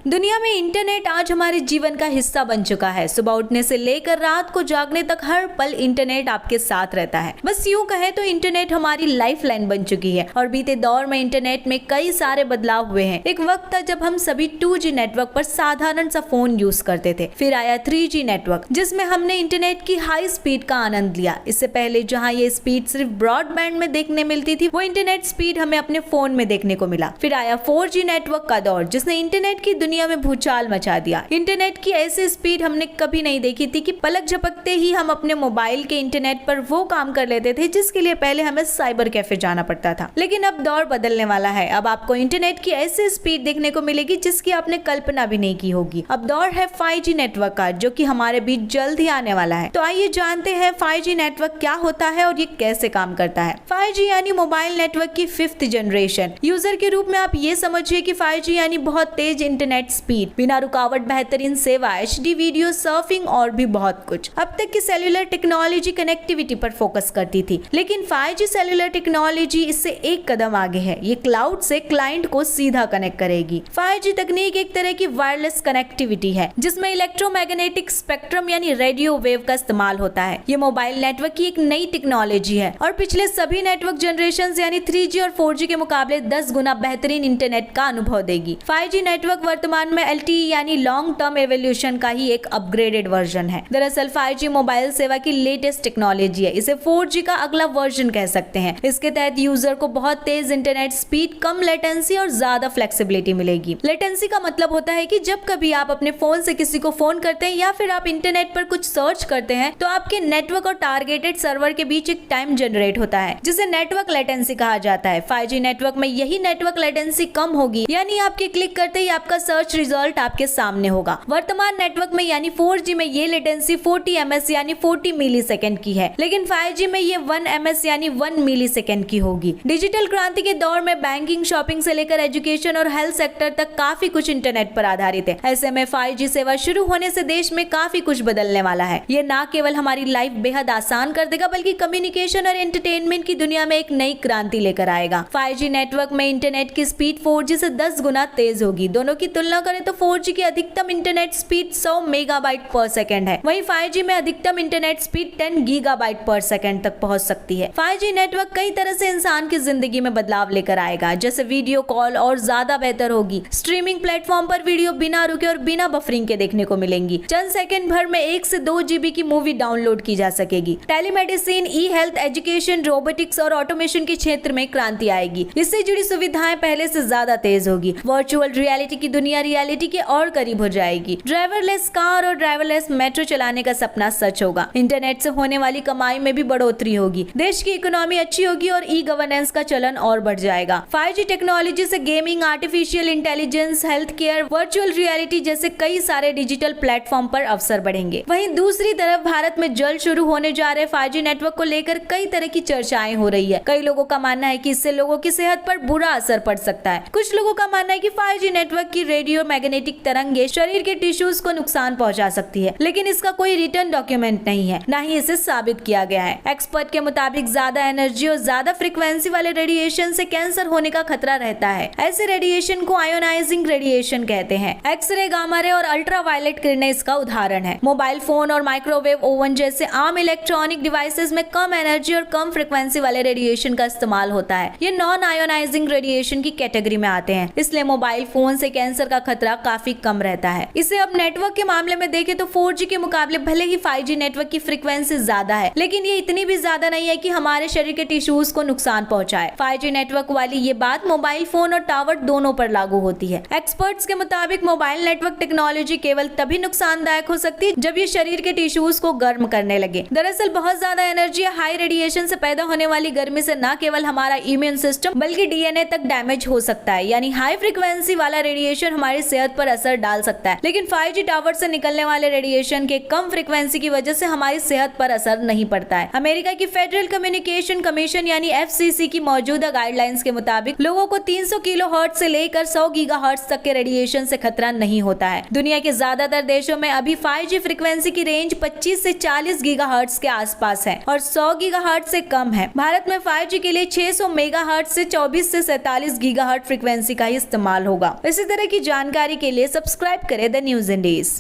दुनिया में इंटरनेट आज हमारे जीवन का हिस्सा बन चुका है। सुबह उठने से लेकर रात को जागने तक हर पल इंटरनेट आपके साथ रहता है। बस यूं कहे तो इंटरनेट हमारी लाइफलाइन बन चुकी है और बीते दौर में इंटरनेट में कई सारे बदलाव हुए हैं। एक वक्त था जब हम सभी 2G नेटवर्क पर साधारण सा फोन यूज करते थे। फिर आया 3G नेटवर्क, जिसमें हमने इंटरनेट की हाई स्पीड का आनंद लिया। इससे पहले जहाँ ये स्पीड सिर्फ ब्रॉडबैंड में देखने मिलती थी, वो इंटरनेट स्पीड हमें अपने फोन में देखने को मिला। फिर आया 4G नेटवर्क का दौर, जिसने इंटरनेट की दुनिया में भूचाल मचा दिया। इंटरनेट की ऐसी स्पीड हमने कभी नहीं देखी थी कि पलक झपकते ही हम अपने मोबाइल के इंटरनेट पर वो काम कर लेते थे जिसके लिए पहले हमें साइबर कैफे जाना पड़ता था। लेकिन अब दौर बदलने वाला है। अब आपको इंटरनेट की ऐसी स्पीड देखने को मिलेगी जिसकी आपने कल्पना भी नहीं की होगी। अब दौर है 5G नेटवर्क का, जो कि हमारे बीच जल्द ही आने वाला है। तो आइए जानते हैं 5G नेटवर्क क्या होता है और ये कैसे काम करता है। 5G यानी मोबाइल नेटवर्क की 5th जनरेशन। यूजर के रूप में आप ये समझिए कि 5G यानी बहुत तेज इंटरनेट स्पीड, बिना रुकावट बेहतरीन सेवा, HD वीडियो, सर्फिंग और भी बहुत कुछ। अब तक की सेल्युलर टेक्नोलॉजी कनेक्टिविटी पर फोकस करती थी, लेकिन 5G सेल्युलर टेक्नोलॉजी इससे एक कदम आगे है। ये क्लाउड से क्लाइंट को सीधा कनेक्ट करेगी। 5G तकनीक एक तरह की वायरलेस कनेक्टिविटी है, जिसमें इलेक्ट्रोमैग्नेटिक स्पेक्ट्रम यानी रेडियो वेव का इस्तेमाल होता है। ये मोबाइल नेटवर्क की एक नई टेक्नोलॉजी है और पिछले सभी नेटवर्क जनरेशन यानी 3G और 4G के मुकाबले 10 गुना बेहतरीन इंटरनेट का अनुभव देगी। 5G नेटवर्क वर्तमान में LTE यानी लॉन्ग टर्म एवोल्यूशन का ही एक अपग्रेडेड वर्जन है। दरअसल 5G मोबाइल सेवा की लेटेस्ट टेक्नोलॉजी है। इसे 4G का अगला वर्जन कह सकते हैं। इसके तहत यूजर को बहुत तेज इंटरनेट स्पीड, कम लेटेंसी और ज्यादा फ्लेक्सिबिलिटी मिलेगी। लेटेंसी का मतलब होता है कि जब कभी आप अपने फोन से किसी को फोन करते हैं या फिर आप इंटरनेट पर कुछ सर्च करते हैं, तो आपके नेटवर्क और टारगेटेड सर्वर के बीच एक टाइम जनरेट होता है, जिसे नेटवर्क लेटेंसी कहा जाता है। 5G नेटवर्क में यही नेटवर्क लेटेंसी कम होगी, यानी आपके क्लिक करते ही आपका सर्च रिजल्ट आपके सामने होगा। वर्तमान नेटवर्क में यानी 4G में ये लेटेंसी 40 ms यानी 40 मिलीसेकंड की है, लेकिन 5G में ये 1 ms यानी 1 मिलीसेकंड की होगी। डिजिटल क्रांति के दौर में बैंकिंग, शॉपिंग से लेकर एजुकेशन और हेल्थ सेक्टर तक काफी कुछ इंटरनेट पर आधारित है। ऐसे में 5G सेवा शुरू होने से देश में काफी कुछ बदलने वाला है। ये ना केवल हमारी लाइफ बेहद आसान कर देगा, बल्कि कम्युनिकेशन और एंटरटेनमेंट की दुनिया में एक नई क्रांति लेकर आएगा। 5G नेटवर्क में इंटरनेट की स्पीड 4G से 10 गुना तेज होगी। दोनों की तुलना करें तो 4G की अधिकतम इंटरनेट स्पीड 100 मेगाबाइट पर सेकंड है, वहीं 5G में अधिकतम इंटरनेट स्पीड 10 गीगाबाइट पर सेकंड तक पहुंच सकती है। 5G नेटवर्क कई तरह से इंसान की जिंदगी में बदलाव लेकर आएगा, जैसे वीडियो कॉल और ज्यादा बेहतर होगी। स्ट्रीमिंग प्लेटफॉर्म पर वीडियो बिना रुके और बिना बफरिंग के देखने को मिलेंगी। चंद सेकंड भर में 1 से 2 GB की मूवी डाउनलोड की जा सकेगी। टेलीमेडिसिन, ई हेल्थ, एजुकेशन, रोबोटिक्स और ऑटोमेशन के क्षेत्र में क्रांति आएगी। इससे जुड़ी सुविधाएं पहले से ज्यादा तेज होगी। वर्चुअल रियलिटी की दुनिया रियलिटी के और करीब हो जाएगी। ड्राइवरलेस कार और ड्राइवरलेस मेट्रो चलाने का सपना सच होगा। इंटरनेट से होने वाली कमाई में भी बढ़ोतरी होगी। देश की इकोनॉमी अच्छी होगी और ई गवर्नेंस का चलन और बढ़ जाएगा। 5G टेक्नोलॉजी से gaming, artificial intelligence, health care, virtual reality जैसे कई सारे डिजिटल प्लेटफॉर्म पर अवसर बढ़ेंगे। वहीं दूसरी तरफ भारत में जल्द शुरू होने जा रहे 5G नेटवर्क को लेकर कई तरह की चर्चाएं हो रही है। कई लोगों का मानना है कि इससे लोगों की सेहत पर बुरा असर पड़ सकता है। कुछ लोगों का मानना है कि 5G नेटवर्क की रेडियो मैग्नेटिक तरंगे शरीर के टिश्यूज को नुकसान पहुंचा सकती है, लेकिन इसका कोई रिटर्न डॉक्यूमेंट नहीं है, ना ही इसे साबित किया गया है। एक्सपर्ट के मुताबिक ज्यादा एनर्जी और ज्यादा फ्रीक्वेंसी वाले रेडिएशन से कैंसर होने का खतरा रहता है। ऐसे रेडिएशन को आयोनाइजिंग रेडिएशन कहते हैं। एक्सरे, गामा रे और अल्ट्रावायलेट किरणें इसका उदाहरण है। मोबाइल फोन और माइक्रोवेव ओवन जैसे आम इलेक्ट्रॉनिक डिवाइसेस में कम एनर्जी और कम फ्रीक्वेंसी वाले रेडिएशन का इस्तेमाल होता है। ये नॉन आयोनाइजिंग रेडिएशन की कैटेगरी में आते हैं, इसलिए मोबाइल फोन से कैंसर का खतरा काफी कम रहता है। इसे अब नेटवर्क के मामले में देखें तो 4G के मुकाबले भले ही 5G नेटवर्क की फ्रीक्वेंसी ज्यादा है, लेकिन ये इतनी भी ज्यादा नहीं है कि हमारे शरीर के टिश्यूज को नुकसान पहुंचाए। 5G नेटवर्क वाली ये बात मोबाइल फोन और टावर दोनों पर लागू होती है। एक्सपर्ट्स के मुताबिक मोबाइल नेटवर्क टेक्नोलॉजी केवल तभी नुकसानदायक हो सकती है जब ये शरीर के टिश्यूज को गर्म करने लगे। दरअसल बहुत ज्यादा एनर्जी या हाई रेडिएशन से पैदा होने वाली गर्मी से न केवल हमारा इम्यून सिस्टम बल्कि DNA तक डैमेज हो सकता है। यानी हाई फ्रीक्वेंसी वाला रेडिएशन हमारी सेहत पर असर डाल सकता है, लेकिन 5G टावर से निकलने वाले रेडिएशन के कम फ्रीक्वेंसी की वजह से हमारी सेहत पर असर नहीं पड़ता है। अमेरिका की फेडरल कम्युनिकेशन कमीशन यानी FCC की मौजूदा गाइडलाइंस के मुताबिक लोगों को 300 किलोहर्ट्ज से लेकर 100 गीगाहर्ट्ज तक के रेडिएशन से खतरा नहीं होता है। दुनिया के ज्यादातर देशों में अभी 5G फ्रीक्वेंसी की रेंज 25 से 40 गीगाहर्ट्ज के आसपास है और 100 गीगाहर्ट्ज से कम है। भारत में 5G के लिए 600 मेगाहर्ट्ज से 24 से 47 गीगाहर्ट्ज फ्रीक्वेंसी का ही इस्तेमाल होगा। इसी तरह की जानकारी के लिए सब्सक्राइब करें द न्यूज इंडीज।